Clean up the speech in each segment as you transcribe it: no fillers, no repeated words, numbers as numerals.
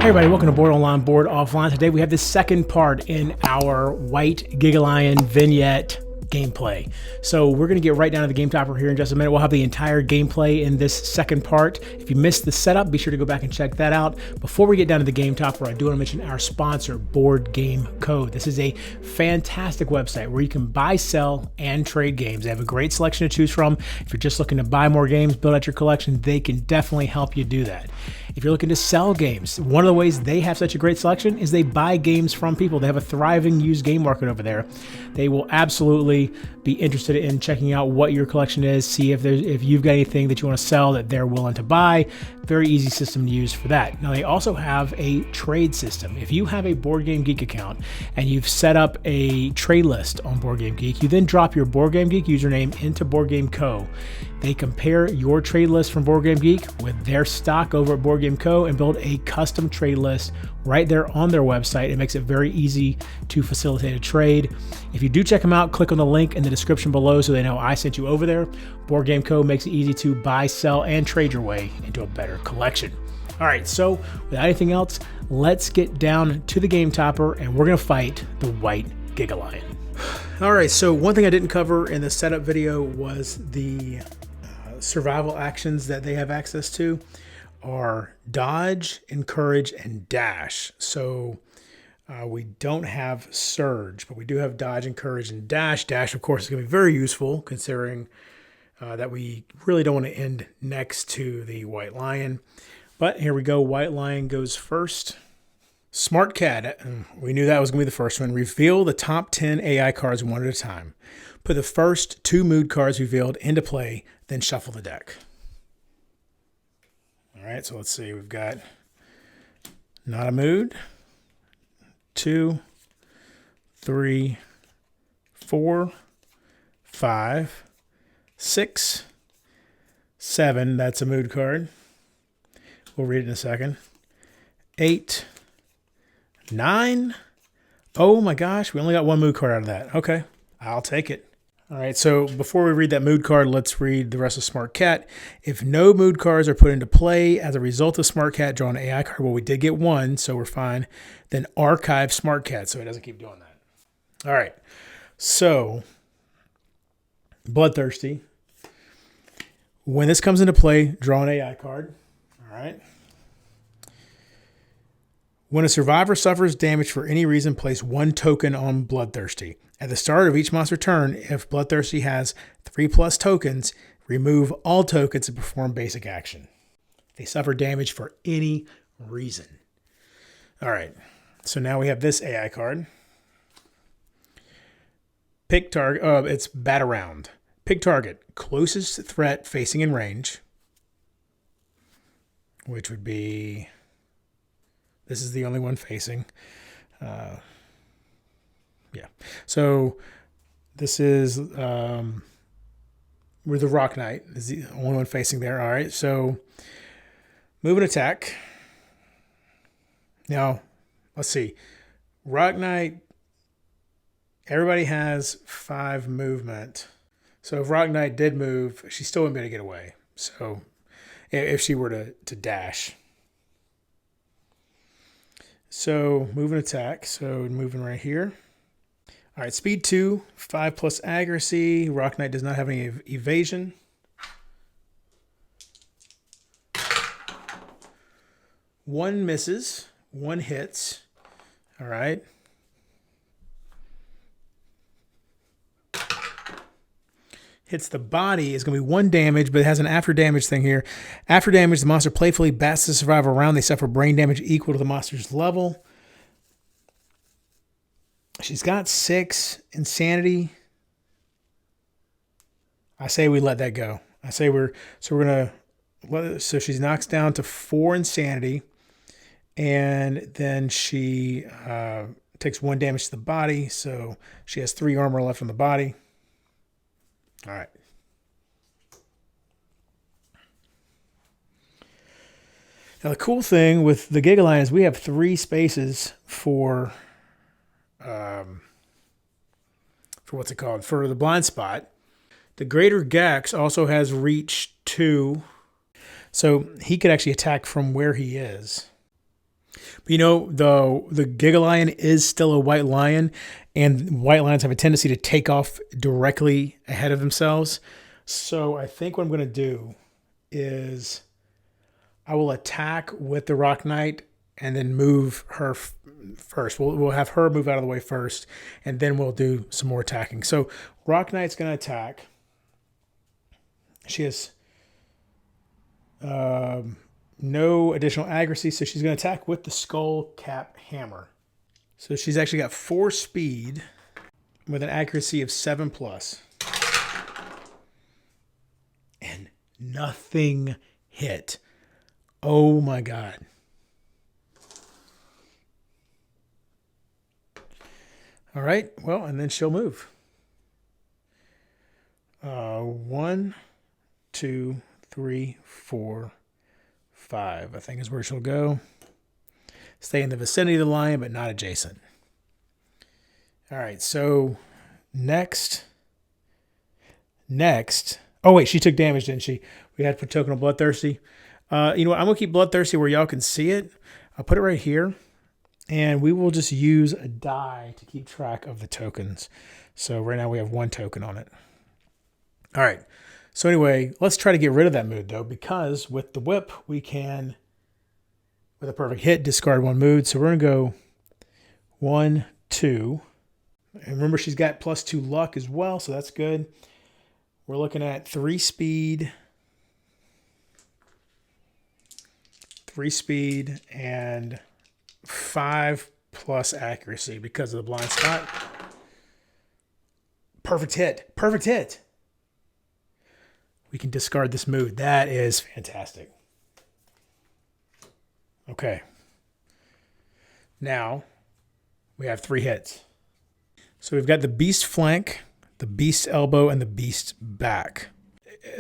Hey everybody, welcome to Board Online, Board Offline. Today we have the second part in our White Gigalion Vignette gameplay. So we're going to get right down to the game topper here in just a minute. We'll have the entire gameplay in this second part. If you missed the setup, be sure to go back and check that out. Before we get down to the game topper, I do want to mention our sponsor, Board Game Code. This is a fantastic website where you can buy, sell, and trade games. They have a great selection to choose from. If you're just looking to buy more games, build out your collection, they can definitely help you do that. If you're looking to sell games, one of the ways they have such a great selection is they buy games from people. They have a thriving used game market over there. They will absolutely be interested in checking out what your collection is, see if you've got anything that you want to sell that they're willing to buy. Very easy system to use for that. Now they also have a trade system. If you have a Board Game Geek account and you've set up a trade list on Board Game Geek, you then drop your Board Game Geek username into Board Game Co. They compare your trade list from Board Game Geek with their stock over at Board Game Co. and build a custom trade list right there on their website. It makes it very easy to facilitate a trade. If you do check them out, click on the link in the description below so they know I sent you over there. Board Game Co. makes it easy to buy, sell, and trade your way into a better collection. All right, so without anything else, let's get down to the game topper and we're gonna fight the White Gigalion. All right, so one thing I didn't cover in the setup video was the survival actions that they have access to are dodge, encourage, and dash. So we don't have surge, but we do have dodge, encourage, and dash. Dash, of course, is going to be very useful considering that we really don't want to end next to the White Lion. But here we go. White Lion goes first. Smart Cat. We knew that was going to be the first one. Reveal the top 10 AI cards one at a time. Put the first 2 mood cards revealed into play, then shuffle the deck. All right, so let's see. We've got not a mood. 2, 3, 4, 5, 6, 7. That's a mood card. We'll read it in a second. 8, 9. Oh my gosh, we only got 1 mood card out of that. Okay, I'll take it. All right, so before we read that mood card, let's read the rest of Smart Cat. If no mood cards are put into play as a result of Smart Cat, draw an AI card. Well, we did get 1, so we're fine. Then archive Smart Cat, so it doesn't keep doing that. All right, so Bloodthirsty. When this comes into play, draw an AI card. All right. When a survivor suffers damage for any reason, place 1 token on Bloodthirsty. At the start of each monster turn, if Bloodthirsty has 3+ tokens, remove all tokens and perform basic action. They suffer damage for any reason. All right, so now we have this AI card. Pick target. It's bat around. Pick target. Closest threat facing in range, which would be. This is the only one facing. Yeah. So this is where the Rock Knight is the only one facing there. All right. So move and attack. Now, let's see. Rock Knight, everybody has 5 movement. So if Rock Knight did move, she still wouldn't be able to get away. So if she were to dash. So move and attack. So moving right here. All right, speed 2, 5+ accuracy. Rock Knight does not have any evasion. One misses, 1 hits. All right. Hits the body is going to be 1 damage, but it has an after damage thing here. After damage, the monster playfully bats the survivor around. They suffer brain damage equal to the monster's level. She's got 6 insanity. I say we let that go. I say we're gonna so she knocks down to 4 insanity, and then she takes 1 damage to the body. So she has 3 armor left on the body. All right. Now the cool thing with the Gigalion is we have 3 spaces for what's it called? For the blind spot. The Greater Gax also has reach 2, so he could actually attack from where he is. But you know, the Gigalion is still a white lion, and white lions have a tendency to take off directly ahead of themselves. So I think what I'm going to do is I will attack with the Rock Knight and then move her first. We'll have her move out of the way first, and then we'll do some more attacking. So Rock Knight's going to attack. She has no additional accuracy, so she's going to attack with the Skull Cap Hammer. So she's actually got 4 speed with an accuracy of 7+. And nothing hit. Oh my God. All right, well, and then she'll move. 1, 2, 3, 4, 5, I think is where she'll go. Stay in the vicinity of the lion, but not adjacent. All right, so next. Oh, wait, she took damage, didn't she? We had to put token on Bloodthirsty. You know what? I'm going to keep Bloodthirsty where y'all can see it. I'll put it right here. And we will just use a die to keep track of the tokens. So right now we have 1 token on it. All right. So anyway, let's try to get rid of that mood, though, because with the whip, we can, with a perfect hit, discard 1 mood. So we're going to go 1, 2. And remember, she's got +2 luck as well, so that's good. We're looking at 3 speed. 3 speed and 5+ accuracy because of the blind spot. Perfect hit. Perfect hit. We can discard this mood. That is fantastic. Okay. Now we have 3 hits. So we've got the beast flank, the beast elbow, and the beast back.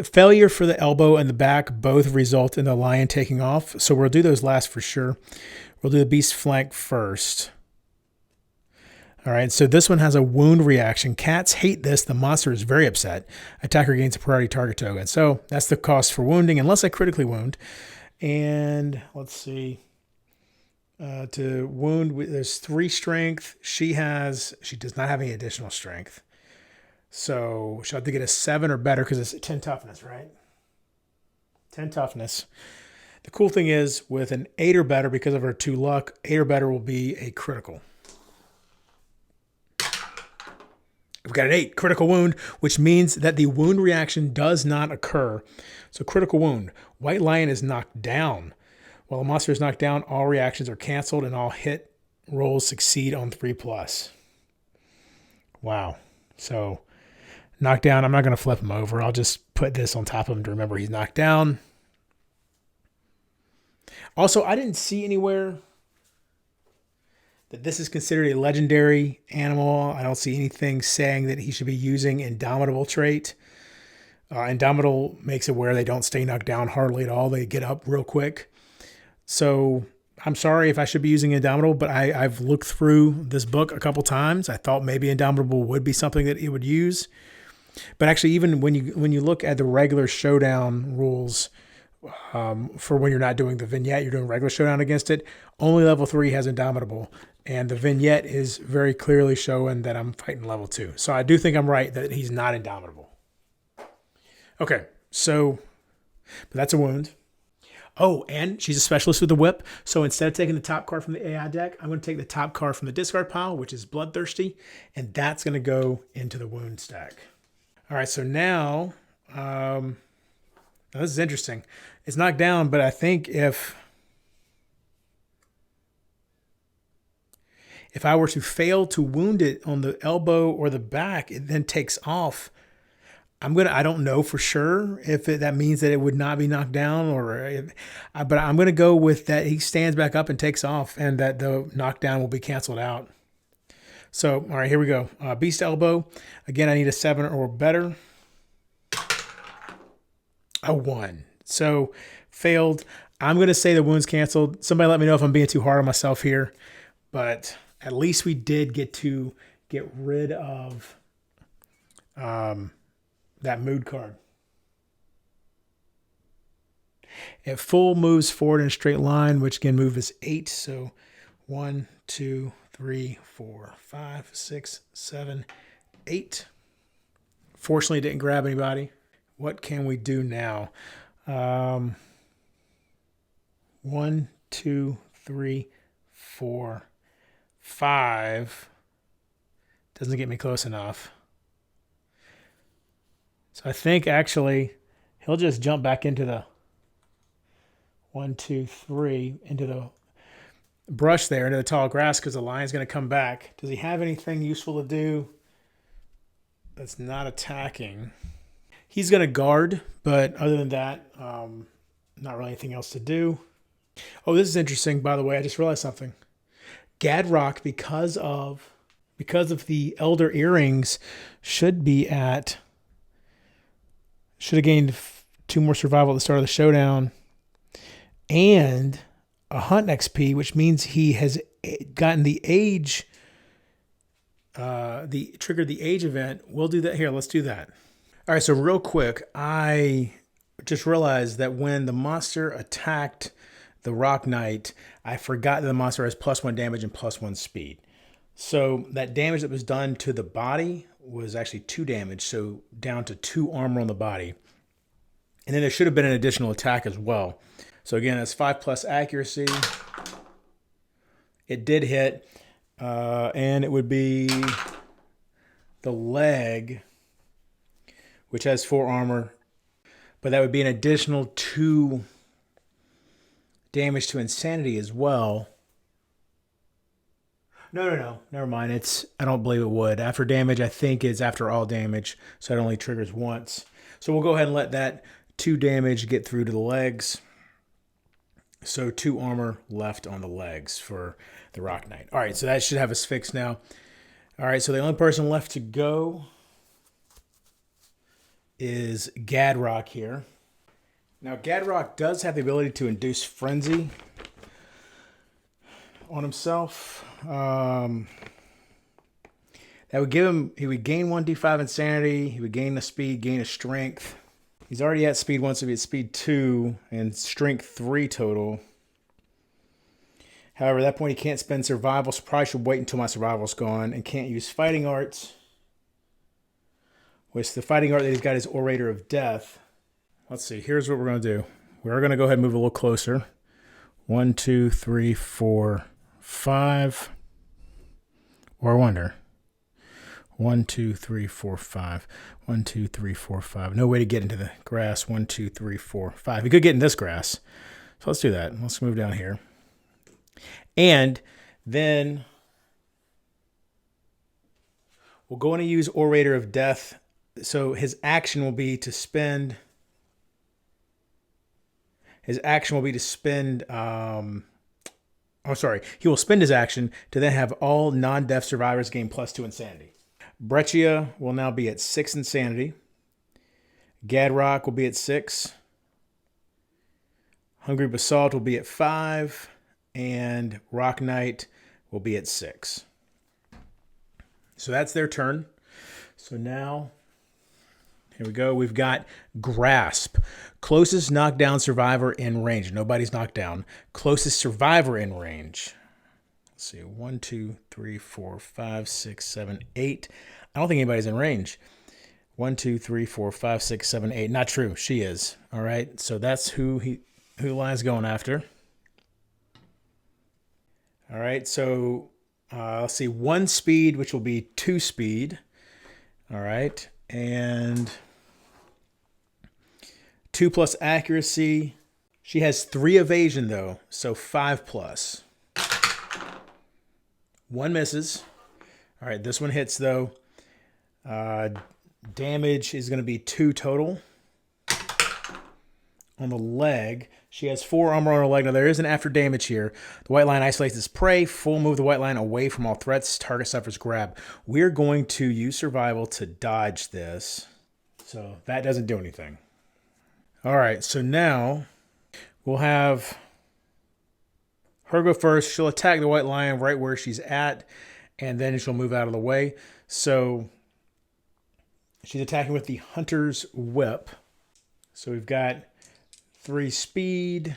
Failure for the elbow and the back both result in the lion taking off. So we'll do those last for sure. We'll do the beast flank first. All right, so this one has a wound reaction. Cats hate this. The monster is very upset. Attacker gains a priority target token. So that's the cost for wounding, unless I critically wound. And let's see. To wound, there's 3 strength. She does not have any additional strength. So she'll have to get a 7 or better because it's 10 toughness, right? 10 toughness. The cool thing is with an 8 or better, because of her 2 luck, 8 or better will be a critical. We've got an 8 critical wound, which means that the wound reaction does not occur. So critical wound. White lion is knocked down. While a monster is knocked down, all reactions are canceled and all hit rolls succeed on 3+. Wow. So knocked down, I'm not going to flip him over. I'll just put this on top of him to remember he's knocked down. Also, I didn't see anywhere that this is considered a legendary animal. I don't see anything saying that he should be using Indomitable trait. Indomitable makes it where they don't stay knocked down hardly at all. They get up real quick. So I'm sorry if I should be using Indomitable, but I've looked through this book a couple times. I thought maybe Indomitable would be something that it would use. But actually, even when you look at the regular Showdown rules, for when you're not doing the Vignette, you're doing regular Showdown against it, only level 3 has Indomitable. And the Vignette is very clearly showing that I'm fighting level 2. So I do think I'm right that he's not Indomitable. Okay, so but that's a wound. Oh, and she's a specialist with the whip. So instead of taking the top card from the AI deck, I'm going to take the top card from the discard pile, which is Bloodthirsty, and that's going to go into the wound stack. All right, so now, now this is interesting. It's knocked down, but I think if I were to fail to wound it on the elbow or the back, it then takes off. I don't know for sure if that means that it would not be knocked down, but I'm going to go with that he stands back up and takes off and that the knockdown will be canceled out. So, all right, here we go. Beast elbow. Again, I need a 7 or better. A 1. So, failed. I'm going to say the wound's canceled. Somebody let me know if I'm being too hard on myself here, but at least we did get to get rid of that mood card. At full, moves forward in a straight line, which can move is 8. So 1, 2, 3, 4, 5, 6, 7, 8. Fortunately, it didn't grab anybody. What can we do now? 1, 2, 3, 4, 5. Doesn't get me close enough. So I think actually he'll just jump back into the 1, 2, 3 into the brush there, into the tall grass, because the lion's going to come back. Does he have anything useful to do that's not attacking? He's going to guard, but other than that, not really anything else to do. Oh, this is interesting, by the way. I just realized something. Gadrock, because of the Elder Earrings, should have gained 2 more survival at the start of the showdown and a hunt XP, which means he has gotten the age, triggered the age event. We'll do that here. Let's do that. All right, so real quick, I just realized that when the monster attacked the Rock Knight, I forgot that the monster has +1 damage and +1 speed. So that damage that was done to the body was actually 2 damage, so down to 2 armor on the body. And then there should have been an additional attack as well. So again, that's 5+ accuracy. It did hit, and it would be the leg, which has 4 armor, but that would be an additional 2 damage to insanity as well. No, never mind. I don't believe it would. After damage, I think is after all damage, so it only triggers once. So we'll go ahead and let that 2 damage get through to the legs. So 2 armor left on the legs for the Rock Knight. All right, so that should have us fixed now. All right, so the only person left to go is Gadrock here. Now, Gadrock does have the ability to induce frenzy on himself. That would give him, he would gain 1d5 insanity, he would gain a speed, gain a strength. He's already at speed 1, so he'd be at speed 2 and strength 3 total. However, at that point he can't spend survival, so probably should wait until my survival's gone, and can't use fighting arts. Which the fighting art that he's got is Orator of Death. Let's see, here's what we're going to do. We're going to go ahead and move a little closer. 1, 2, 3, 4, 5. Or I wonder. 1, 2, 3, 4, 5. 1, 2, 3, 4, 5. No way to get into the grass. 1, 2, 3, 4, 5. You could get in this grass. So let's do that. Let's move down here. And then we're going to use Orator of Death. So his action will be to spend... He will spend his action to then have all non-death survivors gain +2 insanity. Breccia will now be at 6 insanity. Gadrock will be at 6. Hungry Basalt will be at 5. And Rock Knight will be at 6. So that's their turn. So now, here we go. We've got Grasp. Closest knockdown survivor in range. Nobody's knocked down. Closest survivor in range. Let's see. 1, 2, 3, 4, 5, 6, 7, 8. I don't think anybody's in range. 1, 2, 3, 4, 5, 6, 7, 8. Not true. She is. All right. So that's who Lion's going after. All right. So let's see. 1 speed, which will be 2 speed. All right. And 2+ accuracy. She has 3 evasion though, so 5+. 1 misses. All right, this one hits though. Damage is going to be 2 total. On the leg, she has 4 armor on her leg. Now there is an after damage here. The White Lion isolates its prey. Full move the White Lion away from all threats. Target suffers grab. We're going to use survival to dodge this. So that doesn't do anything. All right, so now we'll have her go first. She'll attack the White Lion right where she's at, and then she'll move out of the way. So she's attacking with the Hunter's Whip. So we've got 3 speed,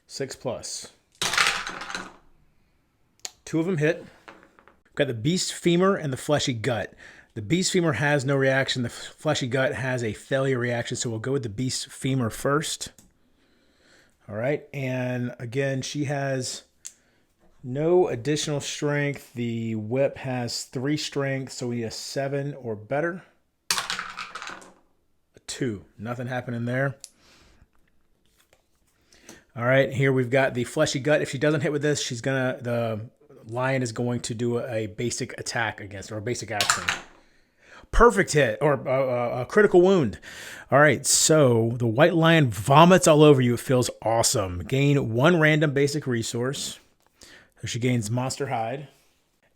6 plus. 2 of them hit. We've got the beast femur and the fleshy gut. The beast femur has no reaction. The fleshy gut has a failure reaction. So we'll go with the beast femur first. All right. And again, she has no additional strength. The whip has 3 strength. So we need a 7 or better. A 2. Nothing happening there. All right. Here we've got the fleshy gut. If she doesn't hit with this, the lion is going to do a basic attack against her, or a basic action. Perfect hit, or a critical wound. All right, so the white lion vomits all over you. It feels awesome. Gain 1 random basic resource. So she gains monster hide.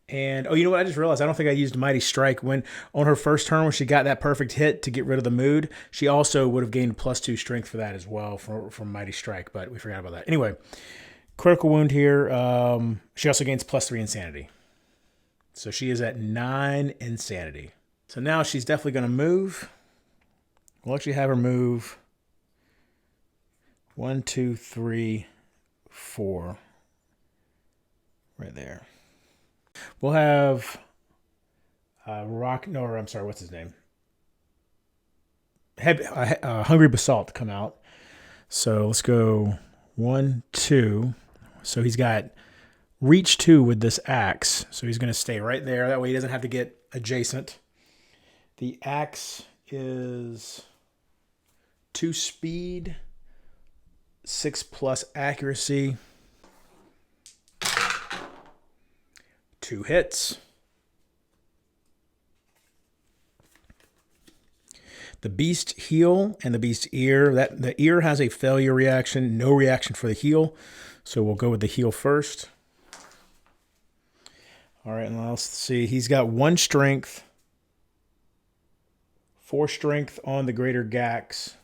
And, oh, you know what? I just realized I don't think I used Mighty Strike. When on her first turn, when she got that perfect hit to get rid of the mood, she also would have gained +2 strength for that as well from Mighty Strike, but we forgot about that. Anyway, critical wound here. She also gains +3 insanity. So she is at 9 insanity. So now she's definitely going to move. We'll actually have her move 1, 2, 3, 4. Right there. We'll have what's his name? Hungry Basalt come out. So let's go 1, 2. So he's got reach 2 with this axe. So he's going to stay right there. That way he doesn't have to get adjacent. The axe is 2 speed, 6 plus accuracy, 2 hits. The beast heel and the beast ear. The ear has a failure reaction, no reaction for the heel. So we'll go with the heel first. All right, and let's see. He's got 1 strength. 4 strength on the greater Gax.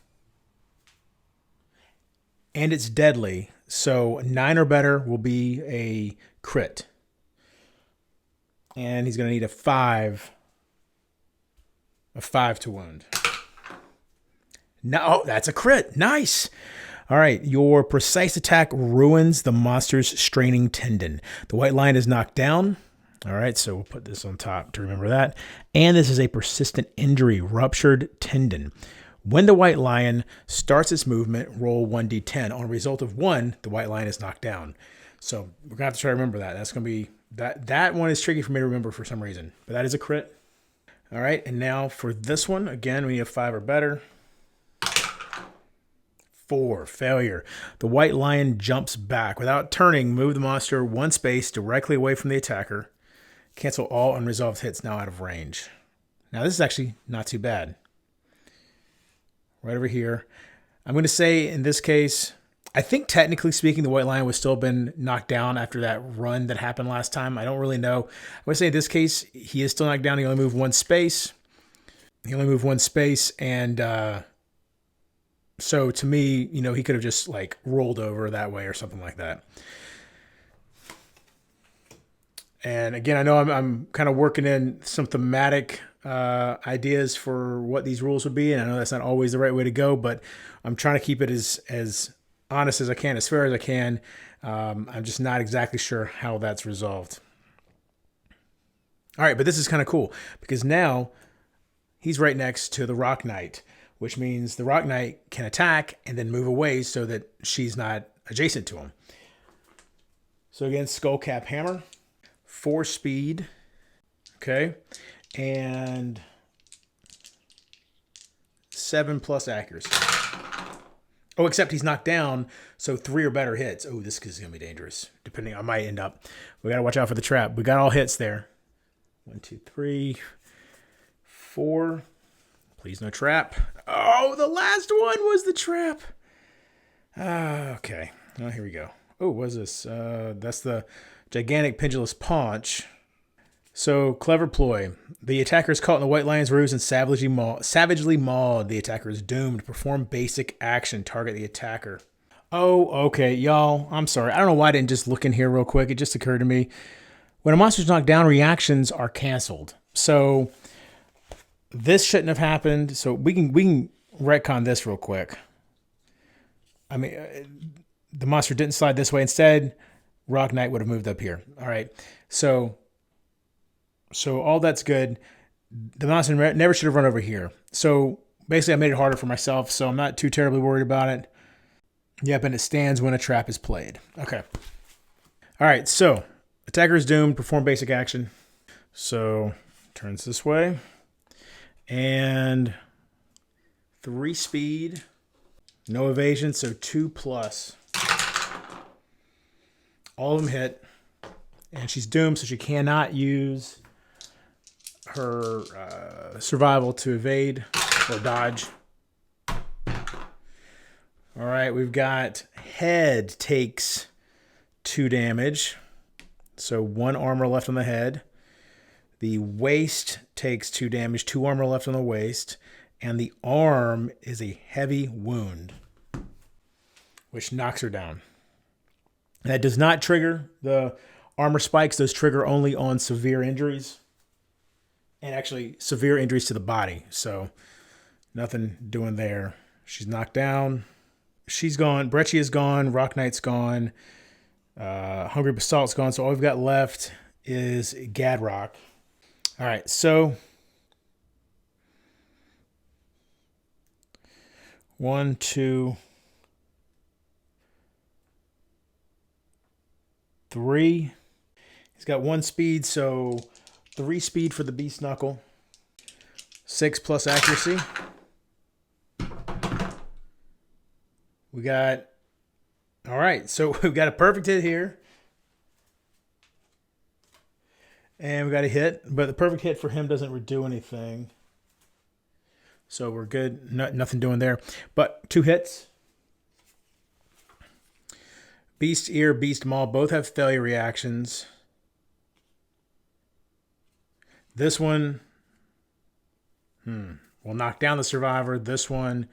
And it's deadly. So 9 or better will be a crit. And he's going to need a 5 to wound. No, that's a crit. Nice. All right. Your precise attack ruins the monster's straining tendon. The white lion is knocked down. All right, so we'll put this on top to remember that. And this is a persistent injury, ruptured tendon. When the white lion starts its movement, roll 1d10. On a result of 1, the white lion is knocked down. So we're going to have to try to remember that. That's going to be, that one is tricky for me to remember for some reason. But that is a crit. All right, and now for this one, again, we need a 5 or better. 4, failure. The white lion jumps back. Without turning, move the monster 1 space directly away from the attacker. Cancel all unresolved hits now out of range. Now, this is actually not too bad. Right over here. I'm going to say in this case, I think technically speaking, the white lion would still have been knocked down after that run that happened last time. I don't really know. I'm going to say in this case, he is still knocked down. He only moved 1 space. And so to me, he could have just like rolled over that way or something like that. And again, I know I'm kind of working in some thematic ideas for what these rules would be, and I know that's not always the right way to go, but I'm trying to keep it as honest as I can, as fair as I can. I'm just not exactly sure how that's resolved. All right, but this is kind of cool because now he's right next to the Rock Knight, which means the Rock Knight can attack and then move away so that she's not adjacent to him. So again, Skullcap Hammer. 4 speed, okay, and 7 plus accuracy. Oh, except he's knocked down, so 3 or better hits. Oh, this is going to be dangerous. I might end up. We got to watch out for the trap. We got all hits there. 1, 2, 3, 4. Please no trap. Oh, the last one was the trap. Okay. Oh, here we go. Oh, what is this? That's the gigantic pendulous paunch. So, clever ploy. The attacker is caught in the white lion's ruse and savagely mauled. The attacker is doomed. Perform basic action. Target the attacker. Oh, okay, y'all. I'm sorry. I don't know why I didn't just look in here real quick. It just occurred to me. When a monster's knocked down, reactions are canceled. So, this shouldn't have happened. So, we can retcon this real quick. I mean, the monster didn't slide this way. Instead, Rock Knight would have moved up here. All right. So all that's good. The monster never should have run over here. So basically I made it harder for myself, so I'm not too terribly worried about it. Yep, and it stands when a trap is played. Okay. All right, so attacker is doomed. Perform basic action. So turns this way. And 3 speed. No evasion, so 2+. All of them hit. And she's doomed, so she cannot use her survival to evade or dodge. All right, we've got head takes 2 damage. So 1 armor left on the head. The waist takes 2 damage, 2 armor left on the waist. And the arm is a heavy wound, which knocks her down. That does not trigger the armor spikes. Those trigger only on severe injuries. And actually severe injuries to the body. So nothing doing there. She's knocked down. She's gone. Breccia's gone. Rock Knight's gone. Hungry Basalt's gone. So all we've got left is Gadrock. All right. So 1, 2, 3. He's got 1 speed. So 3 speed for the Beast Knuckle. 6+ accuracy. We got, all right, so we've got a perfect hit here. And we got a hit, but the perfect hit for him doesn't do anything. So we're good, nothing doing there. But 2 hits. Beast Ear, Beast Maul, both have failure reactions. This one will knock down the survivor. This one,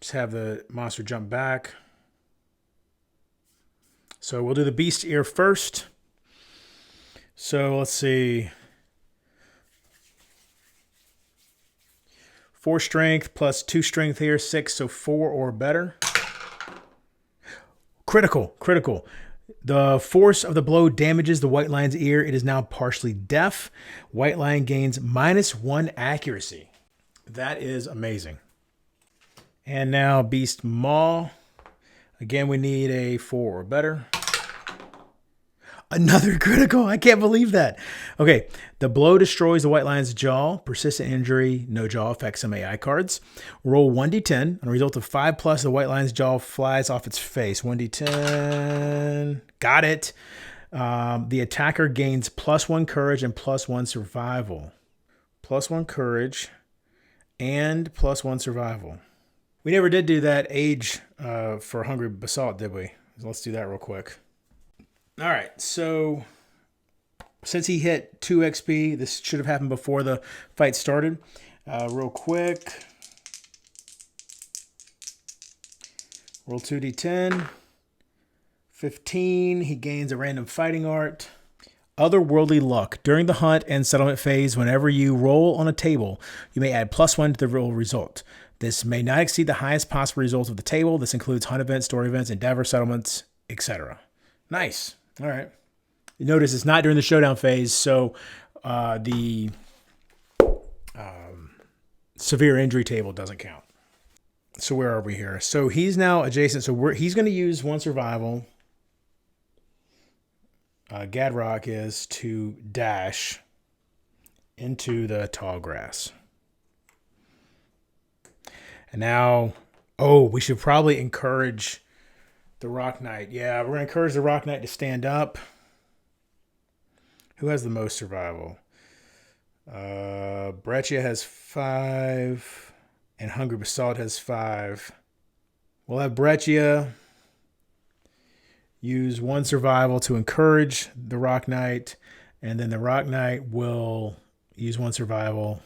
just have the monster jump back. So we'll do the Beast Ear first. So let's see. 4 strength plus 2 strength here, 6, so 4 or better. Critical. The force of the blow damages the White Lion's ear. It is now partially deaf. White Lion gains -1 accuracy. That is amazing. And now Beast Maw. Again, we need a 4 or better. Another critical. I can't believe that. Okay. The blow destroys the White Lion's jaw. Persistent injury. No jaw affects some AI cards. Roll 1d10. On a result of 5+, the White Lion's jaw flies off its face. 1d10. Got it. The attacker gains +1 courage and +1 survival. +1 courage and +1 survival. We never did do that age for Hungry Basalt, did we? Let's do that real quick. All right, so since he hit 2 XP, this should have happened before the fight started. Real quick. Roll 2d10. 15, he gains a random fighting art. Otherworldly luck. During the hunt and settlement phase, whenever you roll on a table, you may add +1 to the roll result. This may not exceed the highest possible result of the table. This includes hunt events, story events, endeavor settlements, etc. Nice. All right. You notice it's not during the showdown phase, so the severe injury table doesn't count. So where are we here? So he's now adjacent. So he's going to use 1 survival. Gadrock is to dash into the tall grass. And now, we should probably encourage the Rock Knight. Yeah, we're going to encourage the Rock Knight to stand up. Who has the most survival? Breccia has 5, and Hungry Basalt has 5. We'll have Breccia use 1 survival to encourage the Rock Knight, and then the Rock Knight will use 1 survival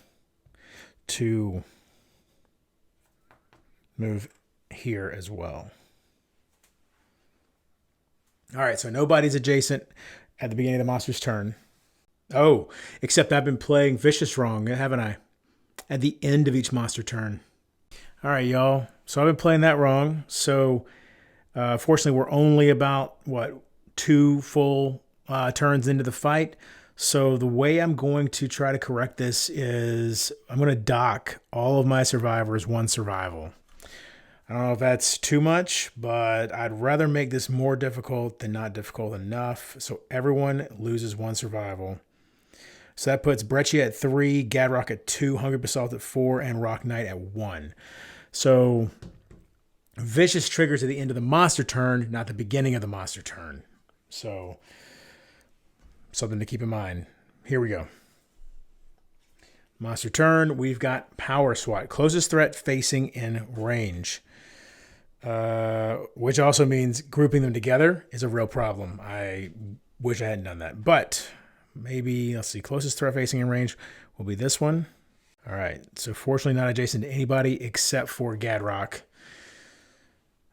to move here as well. All right, so nobody's adjacent at the beginning of the monster's turn. Oh, except I've been playing Vicious wrong, haven't I? At the end of each monster turn. All right, y'all. So I've been playing that wrong. So Fortunately, we're only about, what, 2 full turns into the fight. So the way I'm going to try to correct this is I'm going to dock all of my survivors 1 survival. I don't know if that's too much, but I'd rather make this more difficult than not difficult enough. So everyone loses 1 survival. So that puts Breccia at 3, Gadrock at 2, Hungry Basalt at 4, and Rock Knight at 1. So Vicious triggers at the end of the monster turn, not the beginning of the monster turn. So something to keep in mind. Here we go. Monster turn, we've got Power SWAT. Closest threat facing in range. Which also means grouping them together is a real problem. I wish I hadn't done that. But maybe, let's see, closest threat facing in range will be this one. All right, so fortunately not adjacent to anybody except for Gadrock.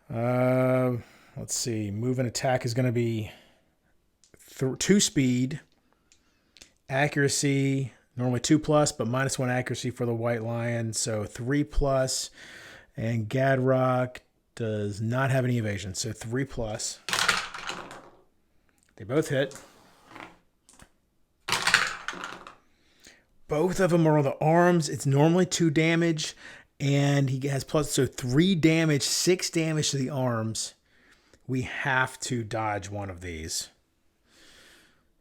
Let's see, move and attack is going to be 2 speed, accuracy, normally 2+, but -1 accuracy for the White Lion, so 3+, and Gadrock does not have any evasion, so 3+. They both hit. Both of them are on the arms. It's normally 2 damage, and he has plus, so 3 damage, 6 damage to the arms. We have to dodge one of these.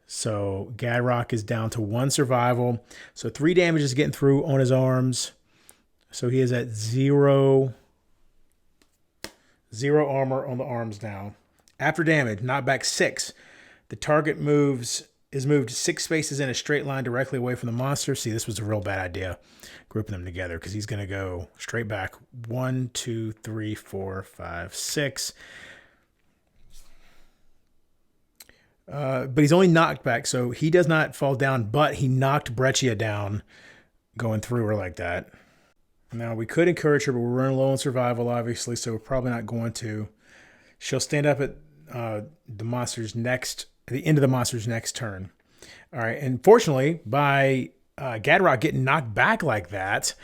So Gadrock is down to 1 survival. So 3 damage is getting through on his arms. So he is at 0 armor on the arms now. After damage, knockback 6. The target is moved 6 spaces in a straight line directly away from the monster. See, this was a real bad idea, grouping them together, because he's going to go straight back. 1, 2, 3, 4, 5, 6. But he's only knocked back, so he does not fall down, but he knocked Breccia down going through her like that. Now, we could encourage her, but we're running low on survival, obviously, so we're probably not going to. She'll stand up at the end of the monster's next turn. All right, and fortunately, by Gadrock getting knocked back like that,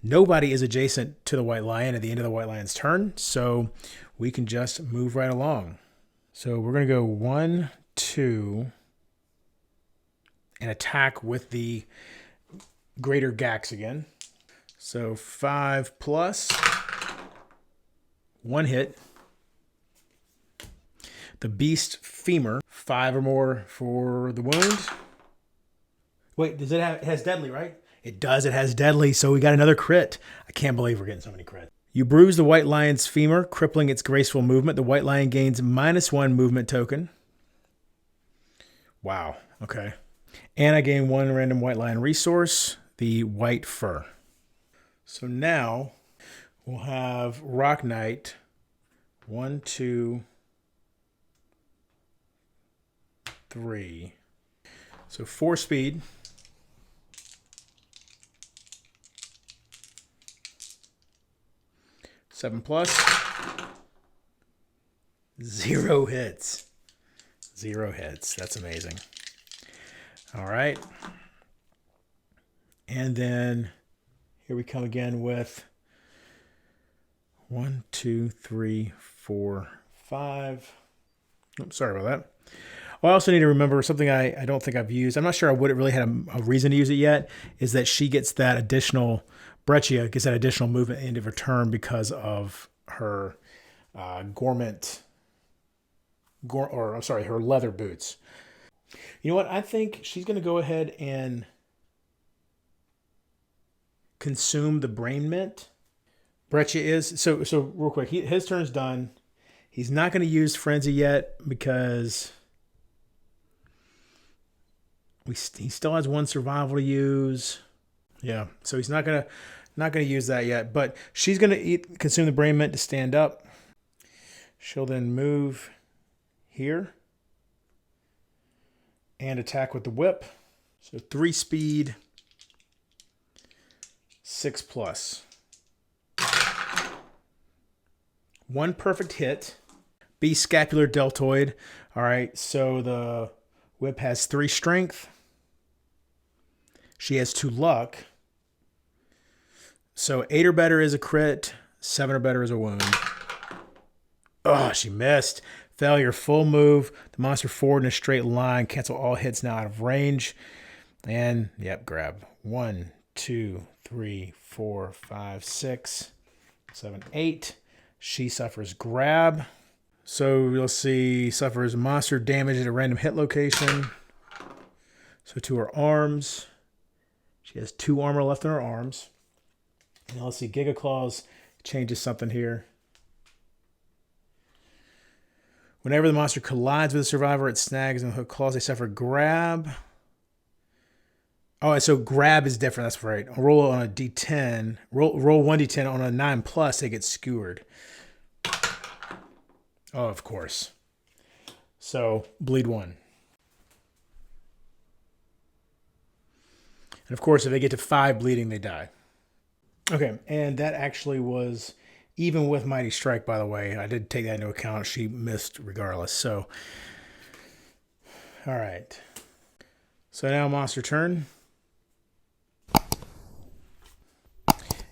nobody is adjacent to the White Lion at the end of the White Lion's turn, so we can just move right along. So we're going to go 1, 2, and attack with the Greater Gax again. So 5+, 1 hit. The Beast Femur, 5 or more for the wound. Wait, does it has deadly, right? It does, it has deadly, so we got another crit. I can't believe we're getting so many crits. You bruise the White Lion's femur, crippling its graceful movement. The White Lion gains -1 movement token. Wow, okay. And I gain 1 random White Lion resource, the White Fur. So now we'll have Rock Knight, 1, 2, 3. So 4 speed. +7. 0 hits. 0 hits. That's amazing. All right. And then here we come again with 1, 2, 3, 4, 5. Oops, sorry about that. I also need to remember something I don't think I've used. I'm not sure I would have really had a reason to use it yet, is that she gets that additional, Breccia gets that additional movement at the end of her turn because of her her leather boots. You know what? I think she's going to go ahead and consume the brain mint. Breccia is. So real quick, his turn's done. He's not going to use Frenzy yet because he still has 1 survival to use. Yeah, so he's not gonna use that yet. But she's gonna consume the brain mint to stand up. She'll then move here and attack with the whip. So 3 speed, 6+. 1 perfect hit. B scapular deltoid. All right, so the whip has 3 strength. She has 2 luck. So 8 or better is a crit. 7 or better is a wound. Oh, she missed. Failure, full move. The monster forward in a straight line. Cancel all hits now out of range. And, yep, grab. 1, 2, 3, 4, 5, 6, 7, 8. She suffers grab. So you'll see suffers monster damage at a random hit location. So to her arms. She has 2 armor left in her arms. Now let's see, Giga Claws changes something here. Whenever the monster collides with a survivor, it snags and hook claws. They suffer grab. Oh, so grab is different. That's right. I'll roll on a d10. Roll 1d10 on a 9+. They get skewered. Oh, of course. So bleed 1. And of course, if they get to 5 bleeding, they die. Okay, and that actually was even with Mighty Strike, by the way. I did take that into account. She missed regardless. So, all right. So now monster turn.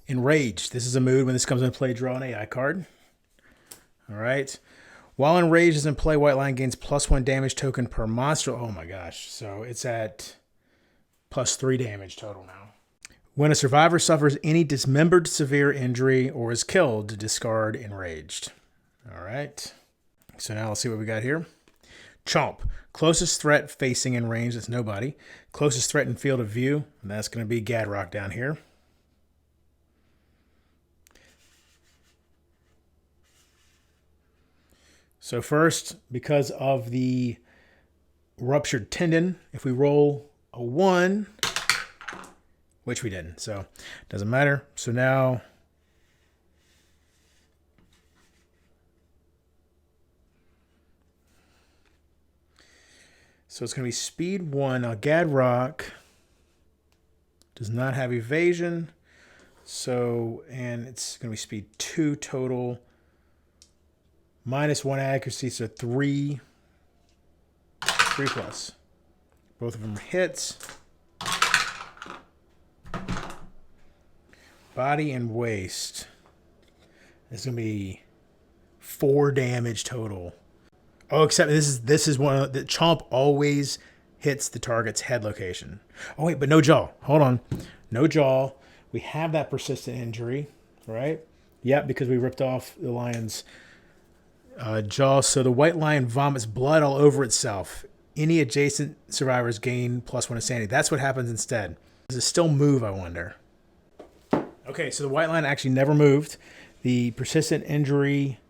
Enraged. This is a mood. When this comes into play, draw an AI card. All right. While Enraged is in play, White Lion gains +1 damage token per monster. Oh my gosh. So it's at +3 damage total now. When a survivor suffers any dismembered severe injury or is killed, discard Enraged. All right. So now let's see what we got here. Chomp. Closest threat facing in range, that's nobody. Closest threat in field of view, and that's going to be Gadrock down here. So first, because of the ruptured tendon, if we roll a 1, which we didn't, so it doesn't matter. So now so it's going to be speed 1. Now Gadrock does not have evasion, so and it's going to be speed 2 total. -1 accuracy, so 3 plus. Both of them are hits. Body and waist. This is gonna be 4 damage total. Oh, except this is one of the Chomp always hits the target's head location. Oh wait, but no jaw. Hold on, no jaw. We have that persistent injury, right? Yep, because we ripped off the lion's jaw. So the White Lion vomits blood all over itself. Any adjacent survivors gain +1 insanity. That's what happens instead. Does it still move, I wonder? Okay, so the White Lion actually never moved. The persistent injury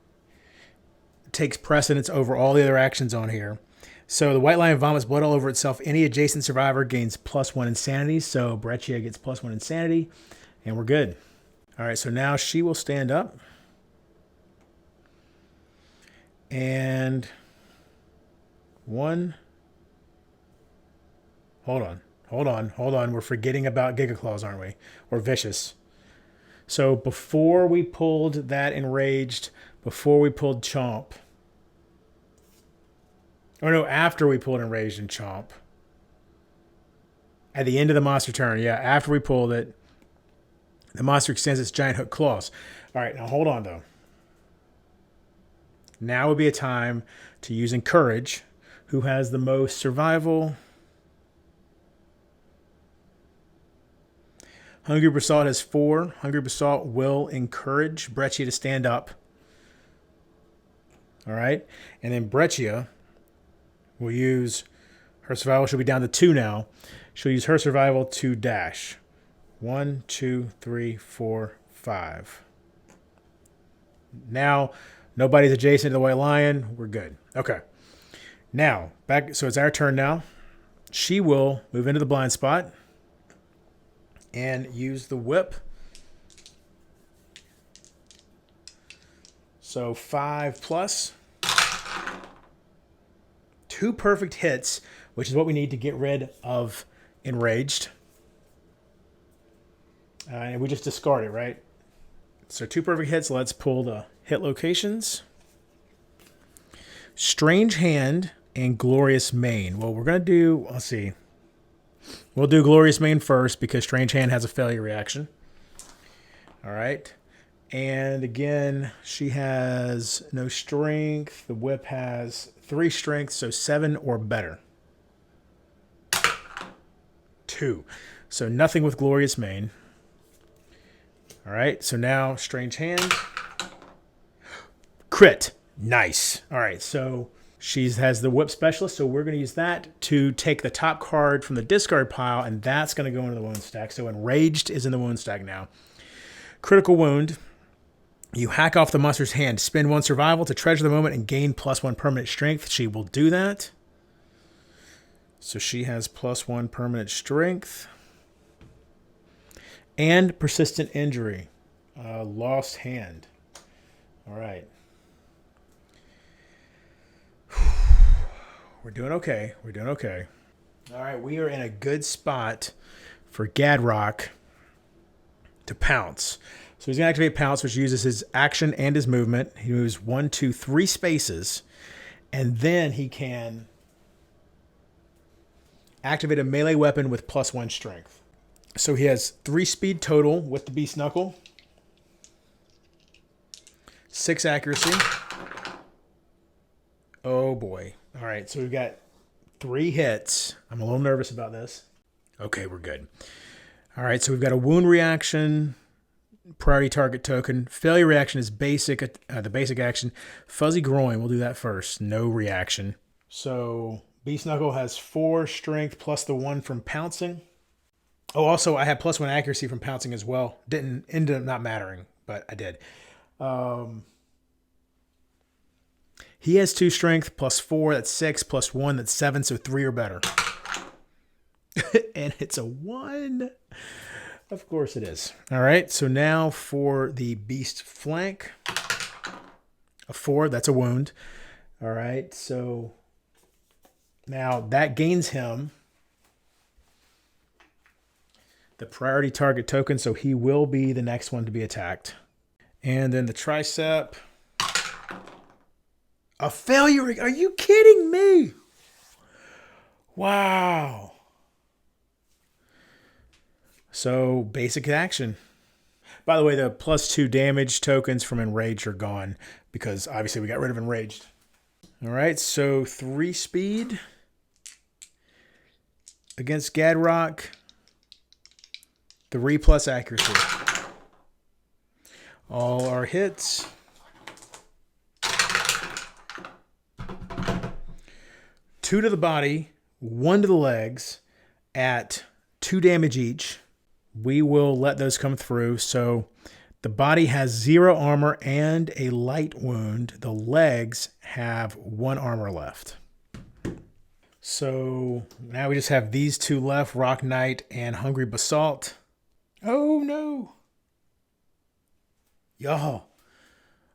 takes precedence over all the other actions on here. So the White Lion vomits blood all over itself. Any adjacent survivor gains +1 insanity. So Breccia gets +1 insanity, and we're good. All right, so now she will stand up. And 1. Hold on. We're forgetting about Giga Claws, aren't we? Or Vicious. So before we pulled that Enraged, before we pulled Chomp. Or no, after we pulled Enraged and Chomp. At the end of the monster turn, yeah, after we pulled it, the monster extends its giant hook claws. All right, now hold on, though. Now would be a time to use Encourage. Who has the most survival? Hungry Basalt has 4. Hungry Basalt will encourage Breccia to stand up. All right. And then Breccia will use her survival. She'll be down to 2 now. She'll use her survival to dash. 1, 2, 3, 4, 5. Now, nobody's adjacent to the White Lion. We're good. Okay. Now, back. So it's our turn now. She will move into the blind spot and use the whip. So 5 plus. 2 perfect hits, which is what we need to get rid of Enraged. And we just discard it, right? So 2 perfect hits. Let's pull the hit locations. Strange Hand and Glorious Mane. Well, we're going to do, let's see. We'll do Glorious Mane first because Strange Hand has a failure reaction. All right. And again, she has no strength. The whip has 3 strength, so 7 or better. 2. So nothing with Glorious Mane. All right, so now Strange Hand. Crit. Nice. All right, so she has the Whip Specialist, so we're going to use that to take the top card from the discard pile, and that's going to go into the wound stack. So Enraged is in the wound stack now. Critical Wound. You hack off the monster's hand. Spend 1 survival to treasure the moment and gain +1 permanent strength. She will do that. So she has +1 permanent strength. And Persistent Injury. Lost Hand. All right. We're doing okay. We're doing okay. All right, we are in a good spot for Gadrock to pounce. So he's going to activate Pounce, which uses his action and his movement. He moves 1, 2, 3 spaces, and then he can activate a melee weapon with +1 strength. So he has 3 speed total with the Beast Knuckle, 6 accuracy. Oh boy. All right, so we've got 3 hits. I'm a little nervous about this. Okay, we're good. All right, so we've got a wound reaction, priority target token. Failure reaction is basic, the basic action. Fuzzy Groin, we'll do that first. No reaction. So Beast Knuckle has 4 strength plus the 1 from pouncing. Oh, also I had +1 accuracy from pouncing as well. Didn't end up not mattering, but I did. He has 2 strength plus 4, that's 6, plus 1, that's 7, so 3 or better. And it's a 1. Of course it is. All right, so now for the Beast flank. A 4, that's a wound. All right, so now that gains him the priority target token, so he will be the next one to be attacked. And then the tricep. A failure. Are you kidding me? Wow. So basic action. By the way, the +2 damage tokens from Enraged are gone because obviously we got rid of Enraged. All right, so 3 speed against Gadrock. 3 plus accuracy. All our hits. 2 to the body, 1 to the legs at 2 damage each. We will let those come through. So the body has 0 armor and a light wound. The legs have 1 armor left. So now we just have these 2 left, Rock Knight and Hungry Basalt. Oh no. Y'all,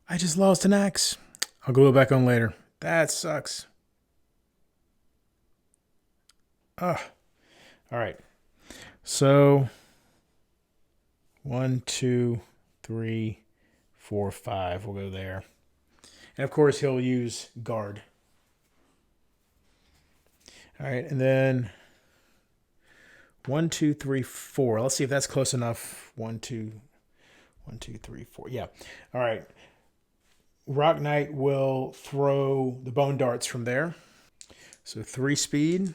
I just lost an axe. I'll glue it back on later. That sucks. All right. So 1, 2, 3, 4, 5. We'll go there. And of course he'll use guard. All right, and then 1, 2, 3, 4. Let's see if that's close enough. 1, 2, 3, 4. Yeah. All right. Rock Knight will throw the bone darts from there. So 3 speed.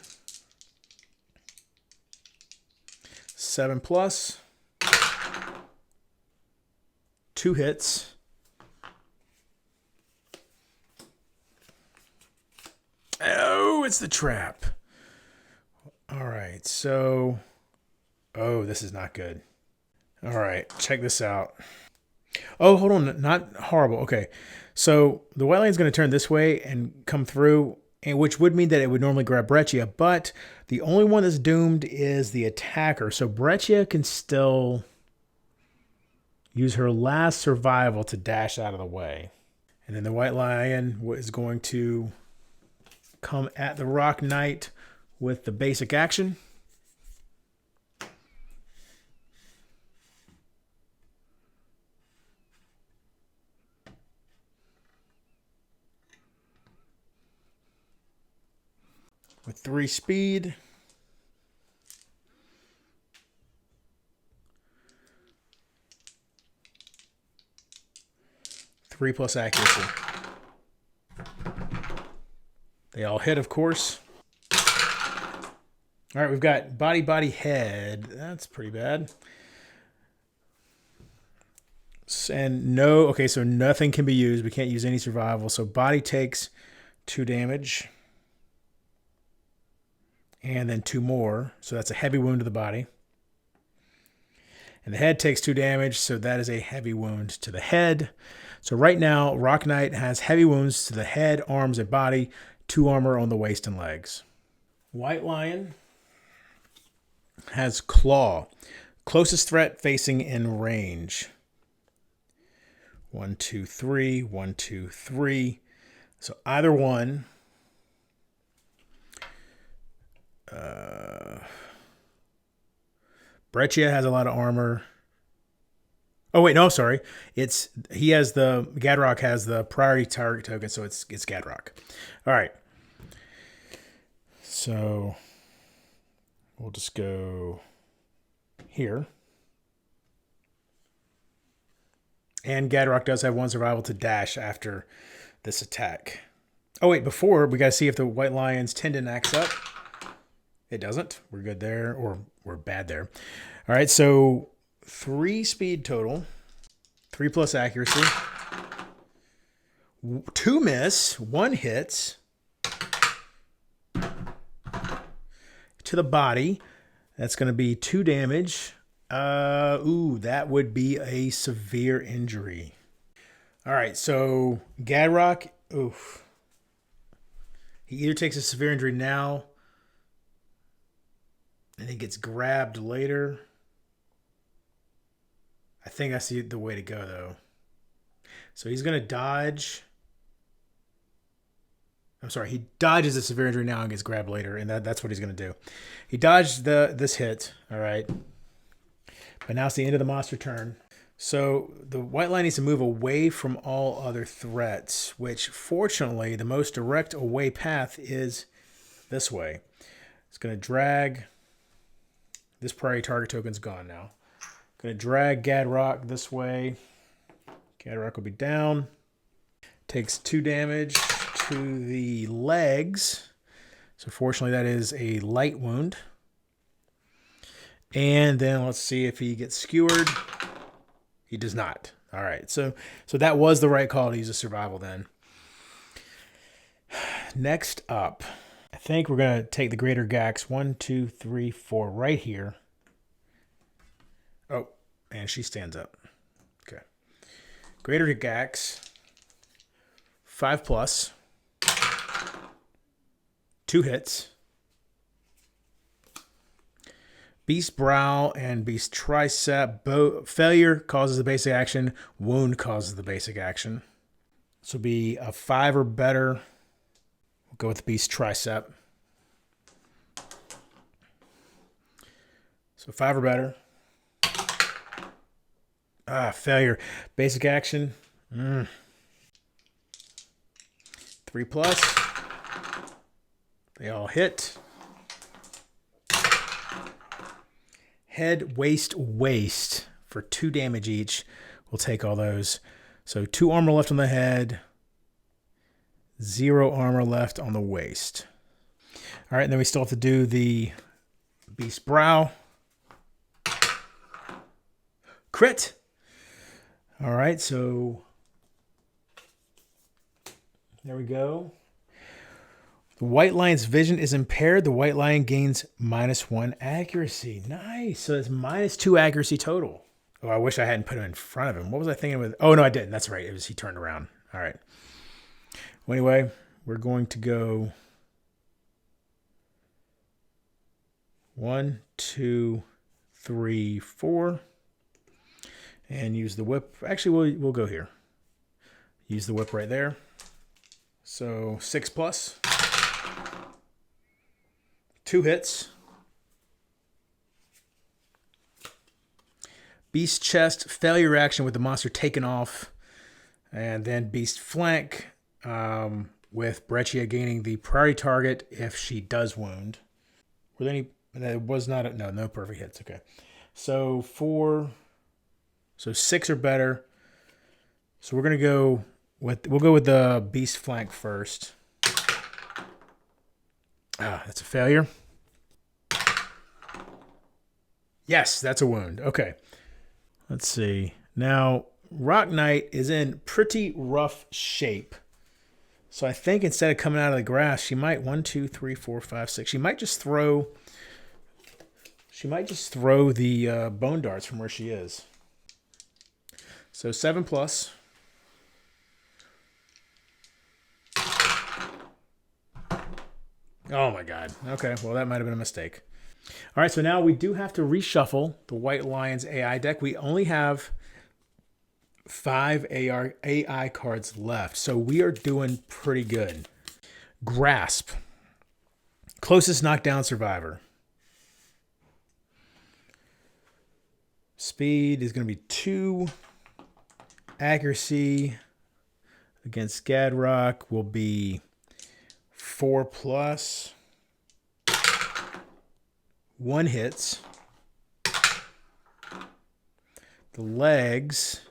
7 plus. 2 hits. Oh, it's the trap. All right, so... Oh, this is not good. All right, check this out. Oh, hold on, not horrible. Okay, so the white line's going to turn this way and come through, and which would mean that it would normally grab Breccia, but the only one that's doomed is the attacker. So Breccia can still use her last survival to dash out of the way. And then the white lion is going to come at the Rock Knight with the basic action. With 3 speed. 3+ accuracy. They all hit, of course. All right, we've got body, body, head. That's pretty bad. And no, okay, so nothing can be used. We can't use any survival. So body takes 2 damage. And then 2 more. So that's a heavy wound to the body. And the head takes 2 damage. So that is a heavy wound to the head. So right now, Rock Knight has heavy wounds to the head, arms, and body. 2 armor on the waist and legs. White Lion has Claw. Closest threat facing in range. 1, 2, 3. 1, 2, 3. So either one. Breccia has a lot of armor. Oh wait, no, sorry. He has the Gadrock has the priority target token, so it's Gadrock. All right. So we'll just go here. And Gadrock does have 1 survival to dash after this attack. Oh wait, before we gotta see if the White Lion's tendon acts up. It doesn't. We're good there, or we're bad there. All right, so 3 speed total, 3+ accuracy, 2 miss, 1 hits to the body. That's going to be 2 damage. That would be a severe injury. All right, so Gadrock, oof. He either takes a severe injury now, and he gets grabbed later. I think I see the way to go, though. So he's going to dodge. I'm sorry, he dodges a severe injury now and gets grabbed later, and that's what he's going to do. He dodged this hit, all right. But now it's the end of the monster turn. So the White Lion needs to move away from all other threats, which fortunately the most direct away path is this way. It's going to drag. This priority target token's gone now. Going to drag Gadrock this way. Gadrock will be down. Takes 2 damage to the legs. So fortunately that is a light wound. And then let's see if he gets skewered. He does not. All right. So that was the right call to use a survival then. Next up, I think we're going to take the Greater Gax 1, 2, 3, 4 right here. Oh, and she stands up. Okay. Greater Gax, 5+, 2 hits. Beast Brow and Beast Tricep. Failure causes the basic action. Wound causes the basic action. This will be a 5 or better. We'll go with the Beast Tricep. So 5 or better. Failure. Basic action. 3+. They all hit. Head, waist for 2 damage each. We'll take all those. So 2 armor left on the head. 0 armor left on the waist. All right, and then we still have to do the Beast Brow. Crit. All right, so there we go. The White Lion's vision is impaired. The White Lion gains -1 accuracy. Nice. So it's -2 accuracy total. Oh, I wish I hadn't put him in front of him. What was I thinking with? Oh, no, I didn't. That's right. It was he turned around. All right. Well, anyway, we're going to go 1, 2, 3, 4. And use the whip. Actually, we'll go here. Use the whip right there. So 6+. 2 hits. Beast Chest, failure action with the monster taken off. And then Beast Flank with Breccia gaining the priority target if she does wound. Were there any? That was not no perfect hits. Okay. So 6 or better. So we're going to go We'll go with the beast flank first. Ah, that's a failure. Yes, that's a wound. Okay. Let's see. Now, Rock Knight is in pretty rough shape. So I think instead of coming out of the grass, she might 1, 2, 3, 4, 5, 6. She might just throw the bone darts from where she is. So 7 plus. Oh my god. Okay, well that might have been a mistake. All right, so now we do have to reshuffle the White Lion's AI deck. We only have 5 AI cards left, so we are doing pretty good. Grasp. Closest knockdown survivor. Speed is going to be 2. Accuracy against Gadrock will be 4 plus. 1 hits. The legs,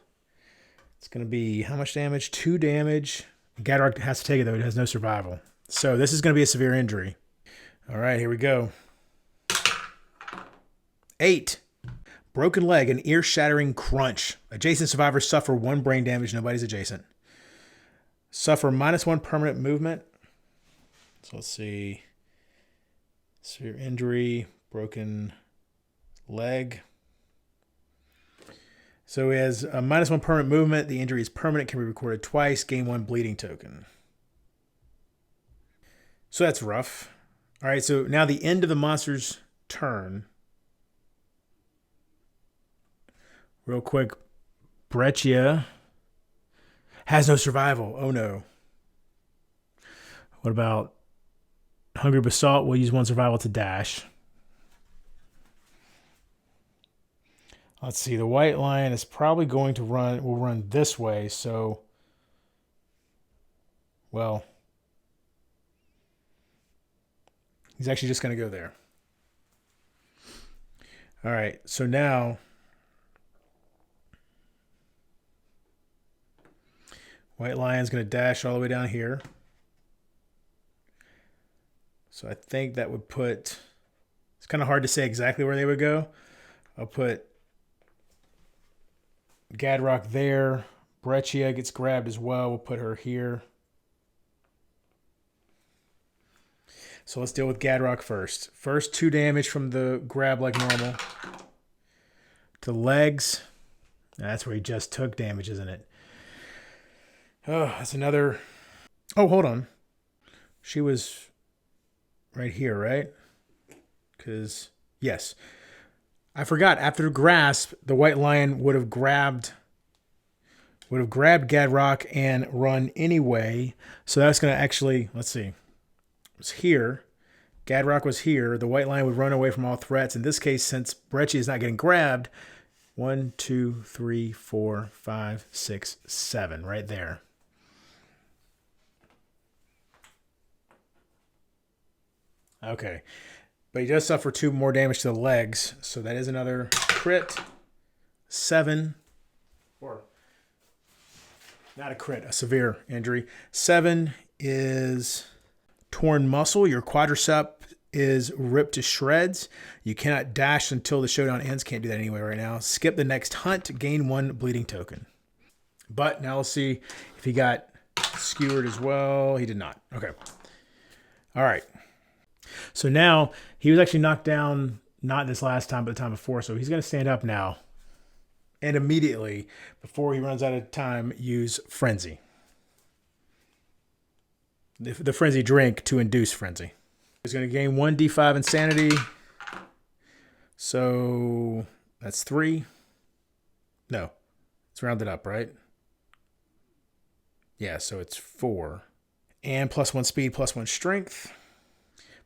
it's going to be how much damage? 2 damage. Gadrock has to take it, though. It has no survival. So this is going to be a severe injury. All right, here we go. 8. Broken leg, an ear-shattering crunch. Adjacent survivors suffer 1 brain damage. Nobody's adjacent. Suffer -1 permanent movement. So let's see. Severe injury, broken leg. So he has a -1 permanent movement. The injury is permanent, can be recorded twice. Gain 1 bleeding token. So that's rough. All right, so now the end of the monster's turn. Real quick, Breccia has no survival. Oh no. What about Hungry Basalt? We'll use 1 survival to dash. Let's see. The White Lion is probably going to will run this way. So, well, he's actually just going to go there. All right. So now, White Lion's going to dash all the way down here. So I think that would put, it's kind of hard to say exactly where they would go. I'll put Gadrock there. Breccia gets grabbed as well. We'll put her here. So let's deal with Gadrock first. First 2 damage from the grab like normal. To legs. That's where he just took damage, isn't it? Oh, that's another. Oh, hold on. She was right here, right? Because, yes. I forgot. After the grasp, the White Lion would have grabbed Gadrock and run anyway. So that's going to actually, let's see. It was here. Gadrock was here. The White Lion would run away from all threats. In this case, since Breccia is not getting grabbed, 1, 2, 3, 4, 5, 6, 7, right there. Okay. But he does suffer 2 more damage to the legs. So that is another crit. 7. Or not a crit, a severe injury. 7 is torn muscle. Your quadricep is ripped to shreds. You cannot dash until the showdown ends. Can't do that anyway right now. Skip the next hunt. Gain 1 bleeding token. But now let's see if he got skewered as well. He did not. Okay. All right. So now he was actually knocked down, not this last time, but the time before. So he's going to stand up now. And immediately, before he runs out of time, use Frenzy. The Frenzy drink to induce Frenzy. He's going to gain 1 D5 Insanity. So that's 3. No, it's rounded up, right? Yeah, so it's 4. And +1 speed, +1 strength.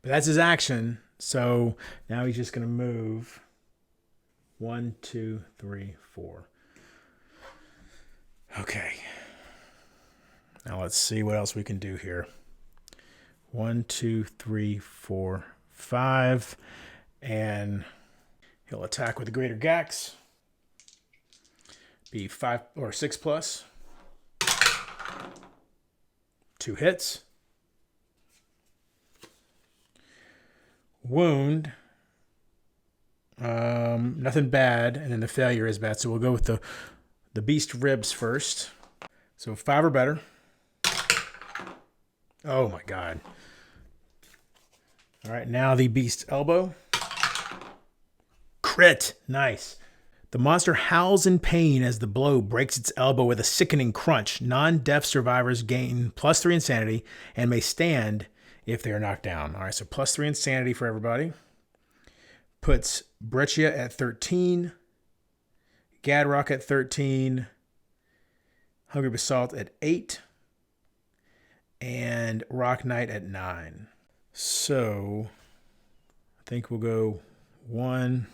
But that's his action. So now he's just going to move 1, 2, 3, 4. Okay. Now let's see what else we can do here. 1, 2, 3, 4, 5. And he'll attack with the Greater Gax. Be 5 or 6 plus. 2 hits. Wound. Nothing bad, and then the failure is bad. So we'll go with the beast ribs first. So 5 or better. Oh my god. All right, now the beast elbow. Crit. Nice. The monster howls in pain as the blow breaks its elbow with a sickening crunch. Non-deaf survivors gain +3 insanity and may stand if they are knocked down. All right, so +3 insanity for everybody. Puts Breccia at 13. Gadrock at 13. Hungry Basalt at 8. And Rock Knight at 9. So I think we'll go 1,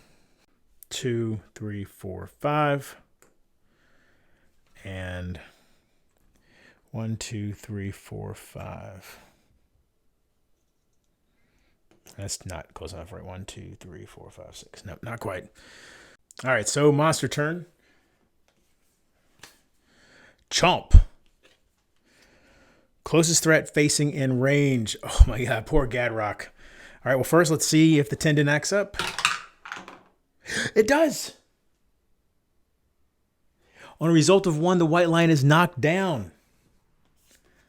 2, 3, 4, 5. And 1, 2, 3, 4, 5. That's not close enough, right? 1, 2, 3, 4, 5, 6. Nope, not quite. All right, so monster turn. Chomp. Closest threat facing in range. Oh my god, poor Gadrock. All right, well, first let's see if the tendon acts up. It does. On a result of 1, the white lion is knocked down.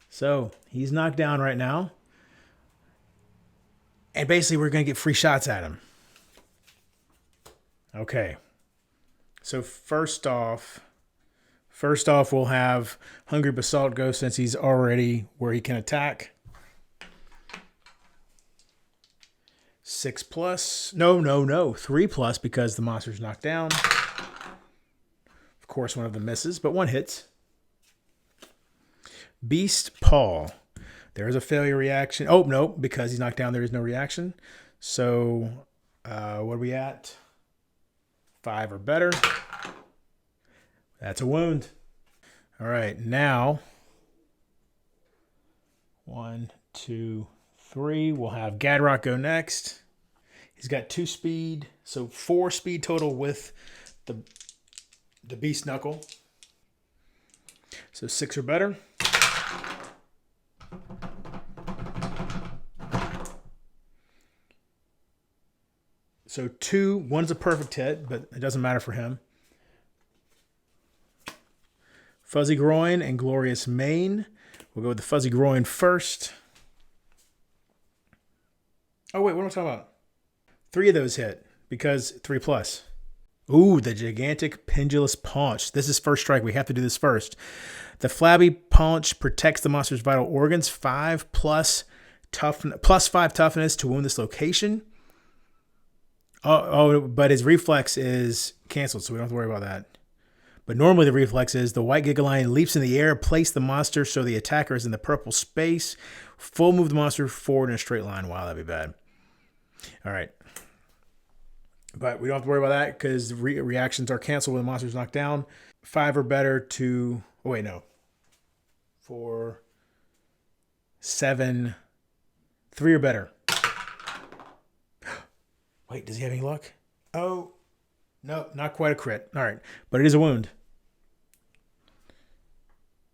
So he's knocked down right now. And basically, we're going to get free shots at him. Okay. So first off, we'll have Hungry Basalt go since he's already where he can attack. 6+. No. 3+ because the monster's knocked down. Of course, one of them misses, but 1 hits. Beast Paw. There is a failure reaction. Oh, no, because he's knocked down, there is no reaction. So, what are we at? 5 or better. That's a wound. All right, now, 1, 2, 3. We'll have Gadrock go next. He's got 2 speed, so 4 speed total with the Beast Knuckle. So 6 or better. So 2, 1's a perfect hit, but it doesn't matter for him. Fuzzy Groin and Glorious Mane. We'll go with the Fuzzy Groin first. Oh, wait, what am I talking about? 3 of those hit because 3+. Ooh, the Gigantic Pendulous Paunch. This is first strike. We have to do this first. The Flabby Paunch protects the monster's vital organs. 5+ +5 toughness to wound this location. Oh, but his reflex is canceled, so we don't have to worry about that. But normally the reflex is the White Gigalion leaps in the air, place the monster so the attacker is in the purple space. Full move the monster forward in a straight line. Wow, that'd be bad. All right. But we don't have to worry about that because reactions are canceled when the monster's knocked down. 5 or better to... Oh, wait, no. 4, 7, 3 or better. Wait, does he have any luck? Oh, no, not quite a crit. All right, but it is a wound.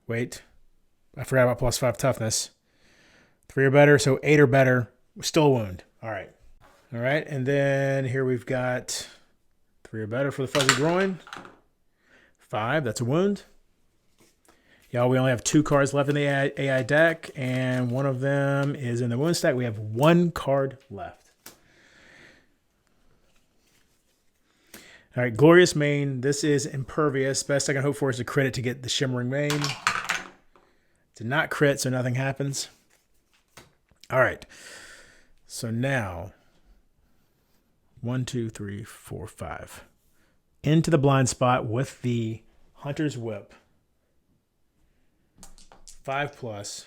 Wait, I forgot about +5 toughness. 3 or better, so 8 or better, still a wound. All right, and then here we've got 3 or better for the Fuzzy Groin. 5, that's a wound. Y'all, we only have 2 cards left in the AI deck, and one of them is in the wound stack. We have 1 card left. All right, Glorious Mane. This is Impervious. Best I can hope for is a crit to get the Shimmering Mane. Did not crit, so nothing happens. All right. So now, 1, 2, 3, 4, 5. Into the blind spot with the Hunter's Whip. 5+.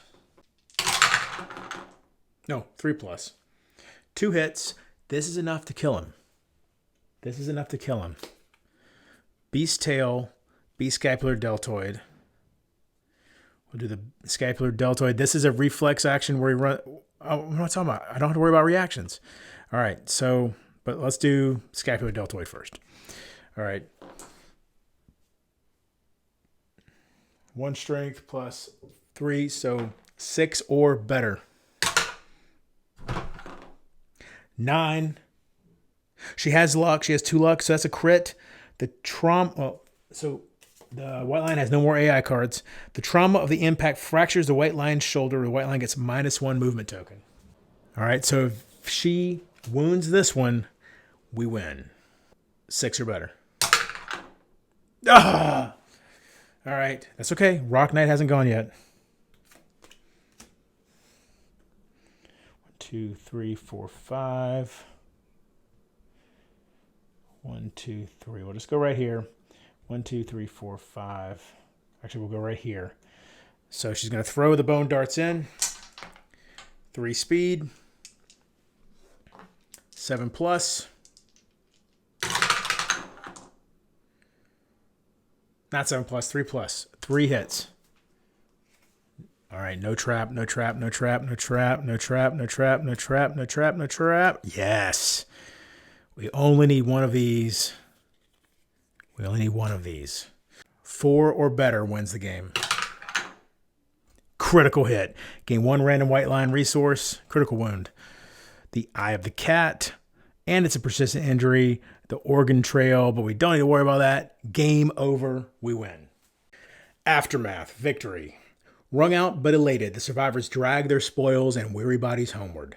No, 3+. 2 hits. This is enough to kill him. Beast Tail, Beast Scapular Deltoid. We'll do the Scapular Deltoid. This is a reflex action where he run. Oh, I'm not talking about. I don't have to worry about reactions. All right, so, but let's do Scapular Deltoid first. All right. 1 strength +3, so 6 or better. 9. She has luck. She has 2 luck, so that's a crit. The trauma... Well, so the white lion has no more AI cards. The trauma of the impact fractures the white lion's shoulder. The white lion gets -1 movement token. All right, so if she wounds this one, we win. 6 or better. Ah! All right, that's okay. Rock Knight hasn't gone yet. 1, 2, 3, 4, 5. 1, 2, 3. We'll just go right here. 1, 2, 3, 4, 5. Actually, we'll go right here. So she's going to throw the bone darts in. 3 speed. 7 plus. Not 7 plus, 3 plus. 3 hits. All right, no trap, no trap, no trap, no trap, no trap, no trap, no trap, no trap, no trap. Yes. We only need one of these. We only need one of these. 4 or better wins the game. Critical hit. Gain 1 random white lion resource. Critical wound. The Eye of the Cat. And it's a persistent injury. The organ trail, but we don't need to worry about that. Game over. We win. Aftermath. Victory. Wrung out but elated, the survivors drag their spoils and weary bodies homeward.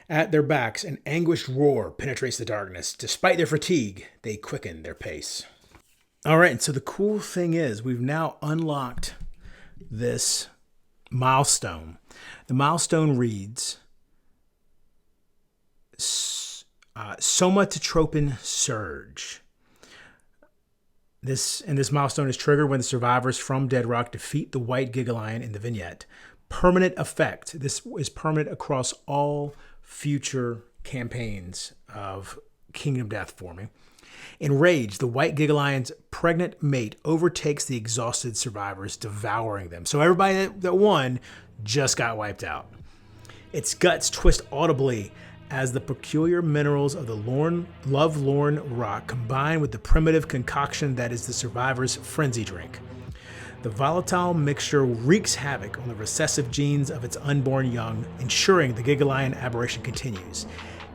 At their backs, an anguished roar penetrates the darkness. Despite their fatigue, they quicken their pace. All right, and so the cool thing is we've now unlocked this milestone. The milestone reads, Somatotropin Surge. This milestone is triggered when the survivors from Dead Rock defeat the White Gigalion in the Vignette. Permanent effect. This is permanent across all future campaigns of Kingdom Death for me. Enraged, the White Gigalion's pregnant mate overtakes the exhausted survivors, devouring them. So everybody that won just got wiped out. Its guts twist audibly as the peculiar minerals of the love-lorn rock combine with the primitive concoction that is the survivor's frenzy drink. The volatile mixture wreaks havoc on the recessive genes of its unborn young, ensuring the Gigalion aberration continues.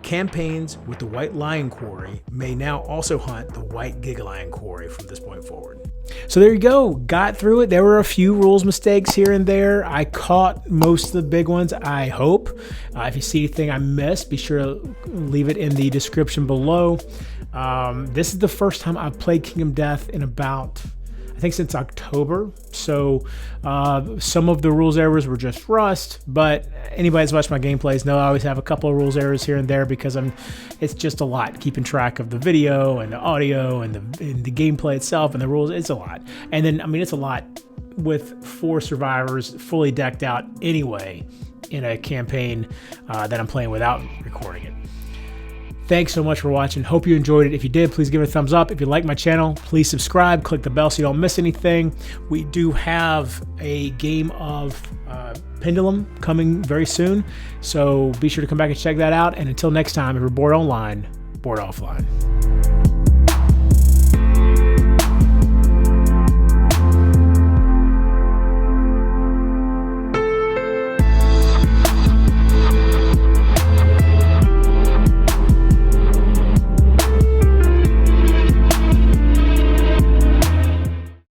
Campaigns with the White Lion Quarry may now also hunt the White Gigalion Quarry from this point forward. So there you go. Got through it. There were a few rules mistakes here and there. I caught most of the big ones, I hope. If you see anything I missed, be sure to leave it in the description below. This is the first time I've played Kingdom Death in about, I think, since October. So some of the rules errors were just rust, but anybody that's watched my gameplays know I always have a couple of rules errors here and there because it's just a lot keeping track of the video and the audio and the gameplay itself and the rules. It's a lot. And then, I mean, it's a lot with 4 survivors fully decked out anyway in a campaign that I'm playing without recording it. Thanks so much for watching. Hope you enjoyed it. If you did, please give it a thumbs up. If you like my channel, please subscribe. Click the bell so you don't miss anything. We do have a game of Pendulum coming very soon, so be sure to come back and check that out. And until next time, if you're bored online, bored offline.